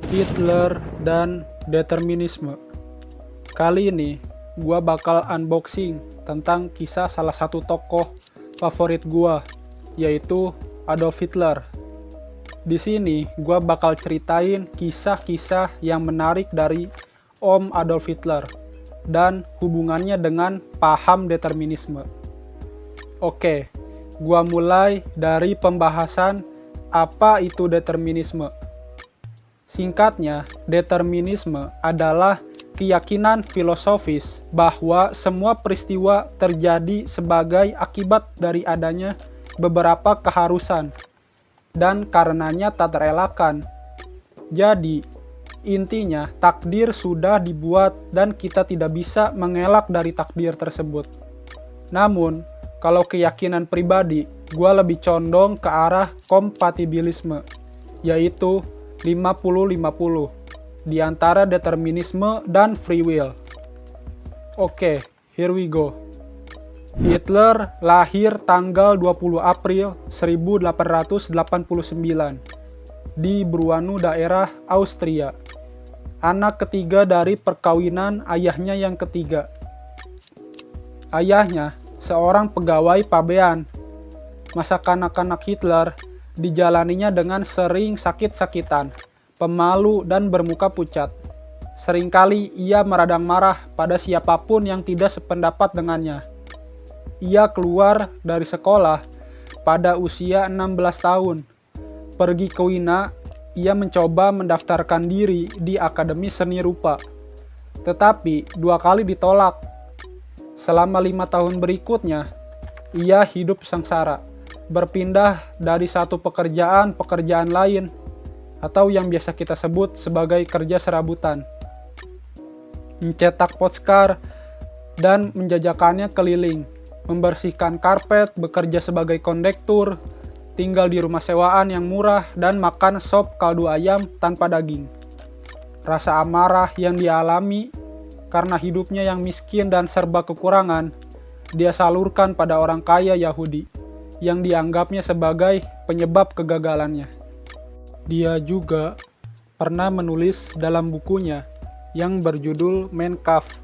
Hitler dan determinisme. Kali ini gua bakal unboxing tentang kisah salah satu tokoh favorit gua, yaitu Adolf Hitler. Di sini gua bakal ceritain kisah-kisah yang menarik dari Om Adolf Hitler dan hubungannya dengan paham determinisme. Oke, gua mulai dari pembahasan apa itu determinisme. Singkatnya, determinisme adalah keyakinan filosofis bahwa semua peristiwa terjadi sebagai akibat dari adanya beberapa keharusan dan karenanya tak terelakkan. Jadi, intinya takdir sudah dibuat dan kita tidak bisa mengelak dari takdir tersebut. Namun, kalau keyakinan pribadi, gue lebih condong ke arah kompatibilisme, yaitu 50-50 di antara determinisme dan free will. Oke, here we go. Hitler lahir tanggal 20 April 1889 di Bruanu, daerah Austria. Anak ketiga dari perkawinan ayahnya yang ketiga. Ayahnya seorang pegawai pabean. Masa kanak-kanak Hitler dijalaninya dengan sering sakit-sakitan, pemalu, dan bermuka pucat. Seringkali ia meradang marah pada siapapun yang tidak sependapat dengannya. Ia keluar dari sekolah pada usia 16 tahun. Pergi ke Wina, ia mencoba mendaftarkan diri di Akademi Seni Rupa. Tetapi 2 kali ditolak. Selama 5 tahun berikutnya, ia hidup sengsara, berpindah dari satu pekerjaan lain, atau yang biasa kita sebut sebagai kerja serabutan, mencetak postcard dan menjajakannya keliling, membersihkan karpet, bekerja sebagai kondektur, tinggal di rumah sewaan yang murah, dan makan sop kaldu ayam tanpa daging. Rasa amarah yang dialami karena hidupnya yang miskin dan serba kekurangan, dia salurkan pada orang kaya Yahudi yang dianggapnya sebagai penyebab kegagalannya. Dia juga pernah menulis dalam bukunya yang berjudul Mein Kampf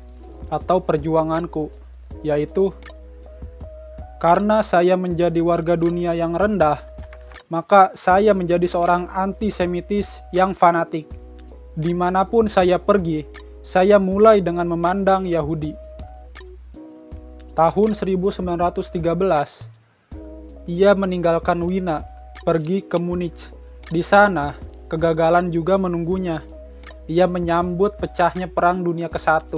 atau Perjuanganku, yaitu, karena saya menjadi warga dunia yang rendah, maka saya menjadi seorang antisemitis yang fanatik. Dimanapun saya pergi, saya mulai dengan memandang Yahudi. Tahun 1913, ia meninggalkan Wina, pergi ke Munich. Di sana, kegagalan juga menunggunya. Ia menyambut pecahnya Perang Dunia ke-1.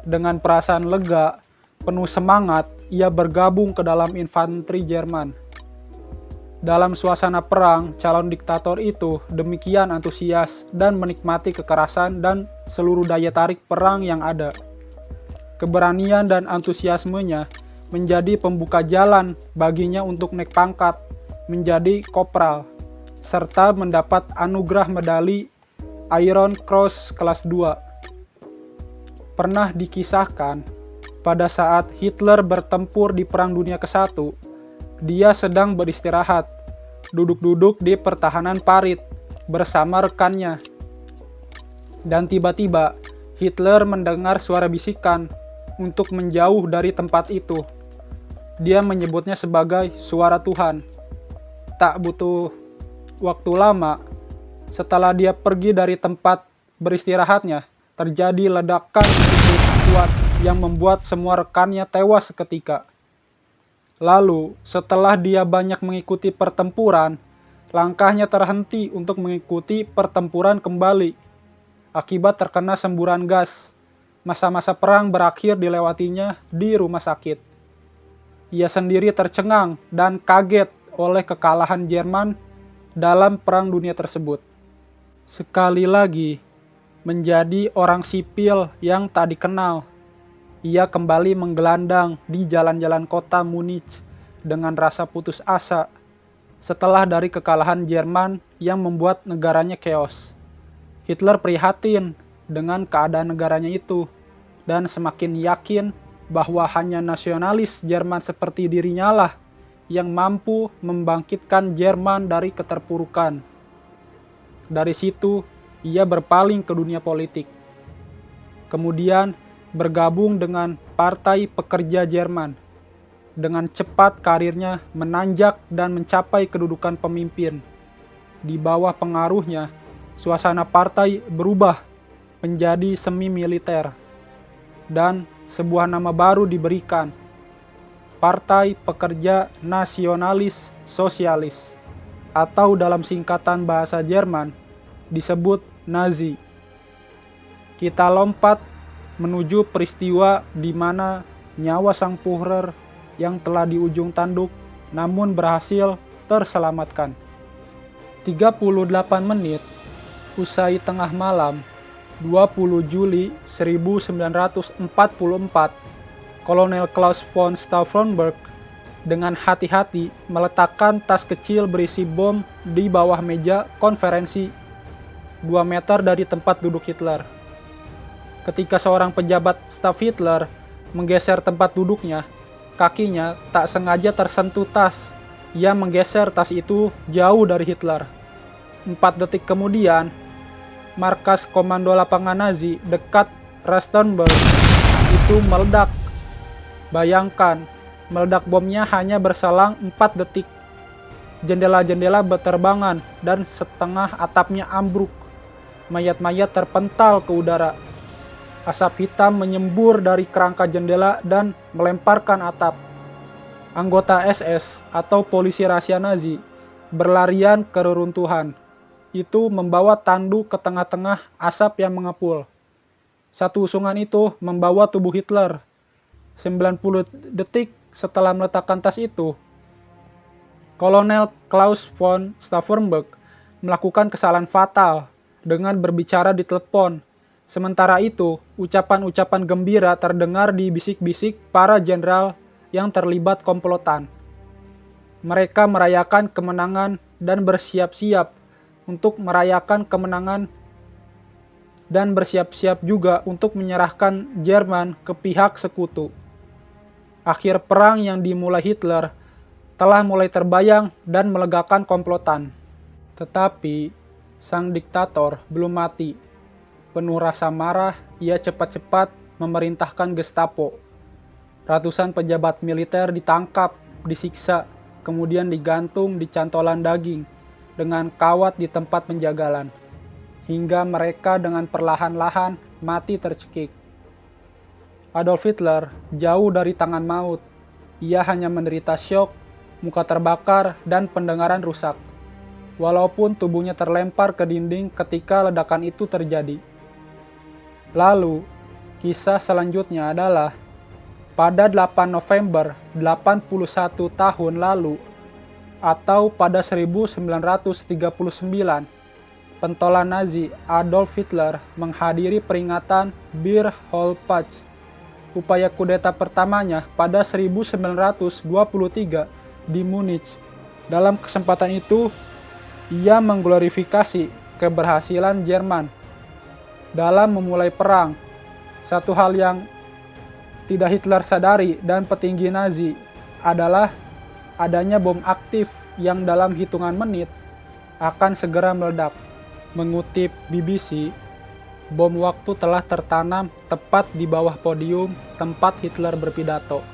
Dengan perasaan lega, penuh semangat, ia bergabung ke dalam infanteri Jerman. Dalam suasana perang, calon diktator itu demikian antusias dan menikmati kekerasan dan seluruh daya tarik perang yang ada. Keberanian dan antusiasmenya menjadi pembuka jalan baginya untuk naik pangkat menjadi kopral, serta mendapat anugerah medali Iron Cross kelas 2. Pernah dikisahkan, pada saat Hitler bertempur di Perang Dunia ke-1, dia sedang beristirahat, duduk-duduk di pertahanan parit bersama rekannya. Dan tiba-tiba, Hitler mendengar suara bisikan untuk menjauh dari tempat itu. Dia menyebutnya sebagai suara Tuhan. Tak butuh waktu lama, setelah dia pergi dari tempat beristirahatnya, terjadi ledakan cukup kuat yang membuat semua rekannya tewas seketika. Lalu, setelah dia banyak mengikuti pertempuran, langkahnya terhenti untuk mengikuti pertempuran kembali. Akibat terkena semburan gas, masa-masa perang berakhir dilewatinya di rumah sakit. Ia sendiri tercengang dan kaget oleh kekalahan Jerman dalam Perang Dunia tersebut. Sekali lagi, menjadi orang sipil yang tak dikenal. Ia kembali menggelandang di jalan-jalan kota Munich dengan rasa putus asa setelah dari kekalahan Jerman yang membuat negaranya chaos. Hitler prihatin dengan keadaan negaranya itu dan semakin yakin bahwa hanya nasionalis Jerman seperti dirinya lah yang mampu membangkitkan Jerman dari keterpurukan. Dari situ, ia berpaling ke dunia politik. Kemudian bergabung dengan Partai Pekerja Jerman. Dengan cepat karirnya menanjak dan mencapai kedudukan pemimpin. Di bawah pengaruhnya, suasana partai berubah menjadi semi-militer. Dan sebuah nama baru diberikan, Partai Pekerja Nasionalis Sosialis, atau dalam singkatan bahasa Jerman disebut Nazi. Kita lompat menuju peristiwa di mana nyawa sang Führer yang telah di ujung tanduk namun berhasil terselamatkan. 38 menit usai tengah malam 20 Juli 1944, Kolonel Klaus von Stauffenberg dengan hati-hati meletakkan tas kecil berisi bom di bawah meja konferensi 2 meter dari tempat duduk Hitler. Ketika seorang pejabat staf Hitler menggeser tempat duduknya, kakinya tak sengaja tersentuh tas. Ia menggeser tas itu jauh dari Hitler. 4 detik kemudian, markas komando lapangan Nazi dekat Rastenburg itu meledak. Bayangkan, meledak bomnya hanya berselang 4 detik. Jendela-jendela berterbangan dan setengah atapnya ambruk. Mayat-mayat terpental ke udara. Asap hitam menyembur dari kerangka jendela dan melemparkan atap. Anggota SS atau polisi rahasia Nazi berlarian ke reruntuhan. Itu membawa tandu ke tengah-tengah asap yang mengepul. Satu usungan itu membawa tubuh Hitler. 90 detik setelah meletakkan tas itu, Kolonel Klaus von Stauffenberg melakukan kesalahan fatal dengan berbicara di telepon. Sementara itu, ucapan-ucapan gembira terdengar di bisik-bisik para jenderal yang terlibat komplotan. Mereka merayakan kemenangan dan bersiap-siap untuk merayakan kemenangan dan bersiap-siap juga untuk menyerahkan Jerman ke pihak sekutu. Akhir perang yang dimulai Hitler telah mulai terbayang dan melegakan komplotan. Tetapi, sang diktator belum mati. Penuh rasa marah, ia cepat-cepat memerintahkan Gestapo. Ratusan pejabat militer ditangkap, disiksa, kemudian digantung di cantolan daging dengan kawat di tempat penjagalan, hingga mereka dengan perlahan-lahan mati tercekik. Adolf Hitler jauh dari tangan maut. Ia hanya menderita syok, muka terbakar, dan pendengaran rusak. Walaupun tubuhnya terlempar ke dinding ketika ledakan itu terjadi. Lalu, kisah selanjutnya adalah pada 8 November 81 tahun lalu, atau pada 1939, pentolan Nazi Adolf Hitler menghadiri peringatan Beer-Hofplatz, upaya kudeta pertamanya pada 1923 di Munich. Dalam kesempatan itu, ia mengglorifikasi keberhasilan Jerman dalam memulai perang. Satu hal yang tidak Hitler sadari dan petinggi Nazi adalah adanya bom aktif yang dalam hitungan menit akan segera meledak. Mengutip BBC, bom waktu telah tertanam tepat di bawah podium tempat Hitler berpidato.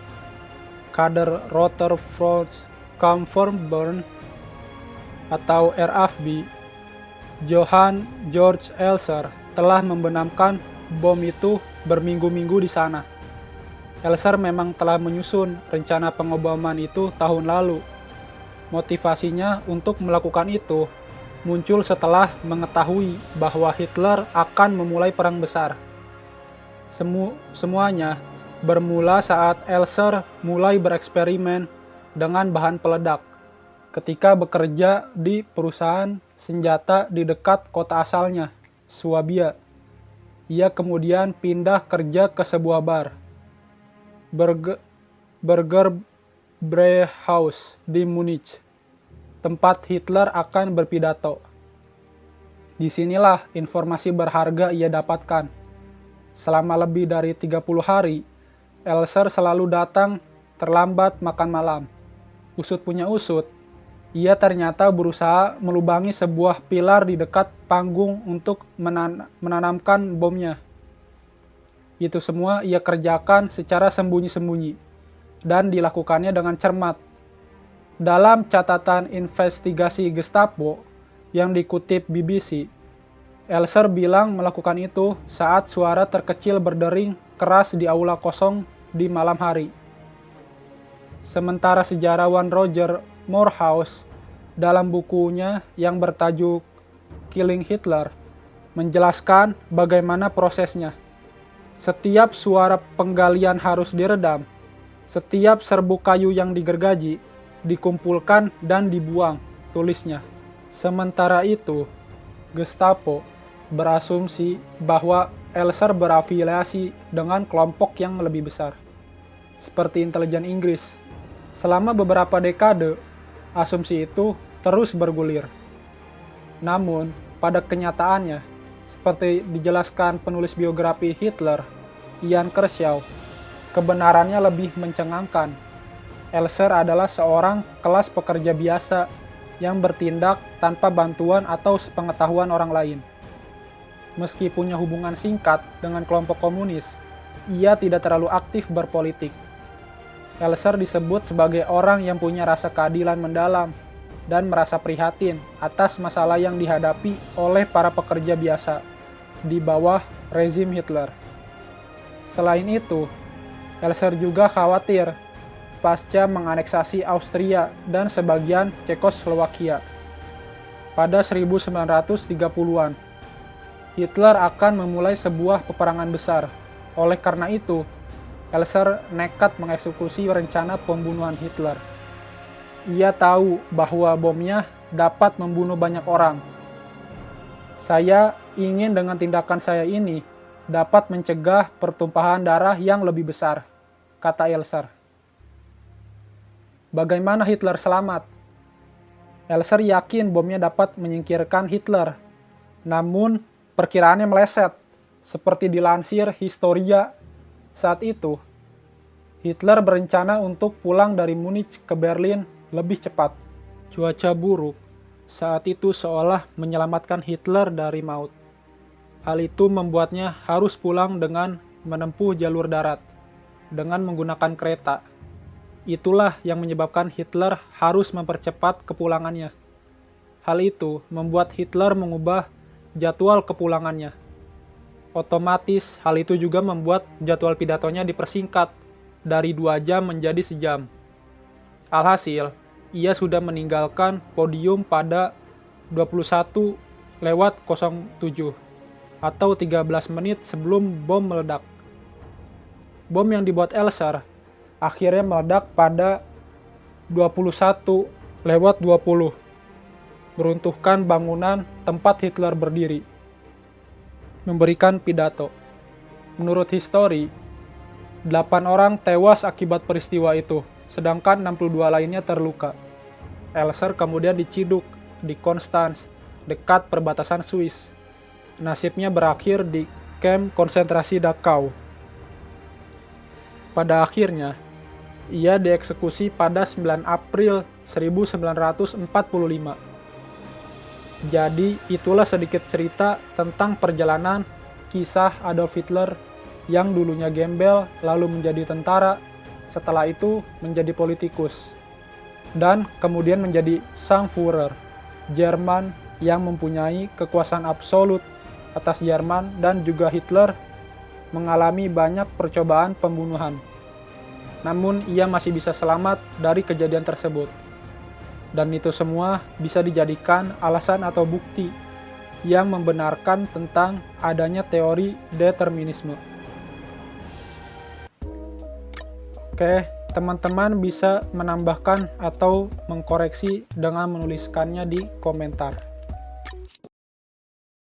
Kader Roter Volks Kampfverband atau RAF-B, Johann Georg Elser, telah membenamkan bom itu berminggu-minggu di sana. Elser memang telah menyusun rencana pengoboman itu tahun lalu. Motivasinya untuk melakukan itu muncul setelah mengetahui bahwa Hitler akan memulai perang besar. Semuanya bermula saat Elser mulai bereksperimen dengan bahan peledak ketika bekerja di perusahaan senjata di dekat kota asalnya, Swabia. Ia kemudian pindah kerja ke sebuah bar, Burger Brewhaus di Munich, tempat Hitler akan berpidato. Disinilah informasi berharga ia dapatkan. Selama lebih dari 30 hari, Elser selalu datang terlambat makan malam. Usut punya usut, Ia ternyata berusaha melubangi sebuah pilar di dekat panggung untuk menanamkan bomnya. Itu semua ia kerjakan secara sembunyi-sembunyi dan dilakukannya dengan cermat. Dalam catatan investigasi Gestapo yang dikutip BBC, Elser bilang melakukan itu saat suara terkecil berdering keras di aula kosong di malam hari. Sementara sejarawan Roger Moorhouse dalam bukunya yang bertajuk Killing Hitler menjelaskan bagaimana prosesnya. Setiap suara penggalian harus diredam, setiap serbuk kayu yang digergaji dikumpulkan dan dibuang, tulisnya. Sementara itu, Gestapo berasumsi bahwa Elser berafiliasi dengan kelompok yang lebih besar, seperti intelijen Inggris. Selama beberapa dekade, asumsi itu terus bergulir. Namun, pada kenyataannya, seperti dijelaskan penulis biografi Hitler, Ian Kershaw, kebenarannya lebih mencengangkan. Elser adalah seorang kelas pekerja biasa yang bertindak tanpa bantuan atau sepengetahuan orang lain. Meski punya hubungan singkat dengan kelompok komunis, ia tidak terlalu aktif berpolitik. Elser disebut sebagai orang yang punya rasa keadilan mendalam dan merasa prihatin atas masalah yang dihadapi oleh para pekerja biasa di bawah rezim Hitler. Selain itu, Elser juga khawatir pasca menganeksasi Austria dan sebagian Cekoslowakia pada 1930-an. Hitler akan memulai sebuah peperangan besar. Oleh karena itu, Elser nekat mengeksekusi rencana pembunuhan Hitler. Ia tahu bahwa bomnya dapat membunuh banyak orang. Saya ingin dengan tindakan saya ini dapat mencegah pertumpahan darah yang lebih besar, kata Elser. Bagaimana Hitler selamat? Elser yakin bomnya dapat menyingkirkan Hitler. Namun, perkiraannya meleset. Seperti dilansir Historia, saat itu, Hitler berencana untuk pulang dari Munich ke Berlin lebih cepat. Cuaca buruk saat itu seolah menyelamatkan Hitler dari maut. Hal itu membuatnya harus pulang dengan menempuh jalur darat, dengan menggunakan kereta. Itulah yang menyebabkan Hitler harus mempercepat kepulangannya. Hal itu membuat Hitler mengubah jadwal kepulangannya. Otomatis hal itu juga membuat jadwal pidatonya dipersingkat dari 2 jam menjadi sejam. Alhasil, ia sudah meninggalkan podium pada 21:07 atau 13 menit sebelum bom meledak. Bom yang dibuat Elser akhirnya meledak pada 21:20, meruntuhkan bangunan tempat Hitler berdiri, memberikan pidato. Menurut histori, 8 orang tewas akibat peristiwa itu, sedangkan 62 lainnya terluka. Elser kemudian diciduk di Konstanz, dekat perbatasan Swiss. Nasibnya berakhir di kamp konsentrasi Dachau. Pada akhirnya, ia dieksekusi pada 9 April 1945. Jadi, itulah sedikit cerita tentang perjalanan kisah Adolf Hitler yang dulunya gembel, lalu menjadi tentara, setelah itu menjadi politikus, dan kemudian menjadi Sang Führer, Jerman yang mempunyai kekuasaan absolut atas Jerman, dan juga Hitler mengalami banyak percobaan pembunuhan. Namun ia masih bisa selamat dari kejadian tersebut. Dan itu semua bisa dijadikan alasan atau bukti yang membenarkan tentang adanya teori determinisme. Oke, teman-teman bisa menambahkan atau mengkoreksi dengan menuliskannya di komentar.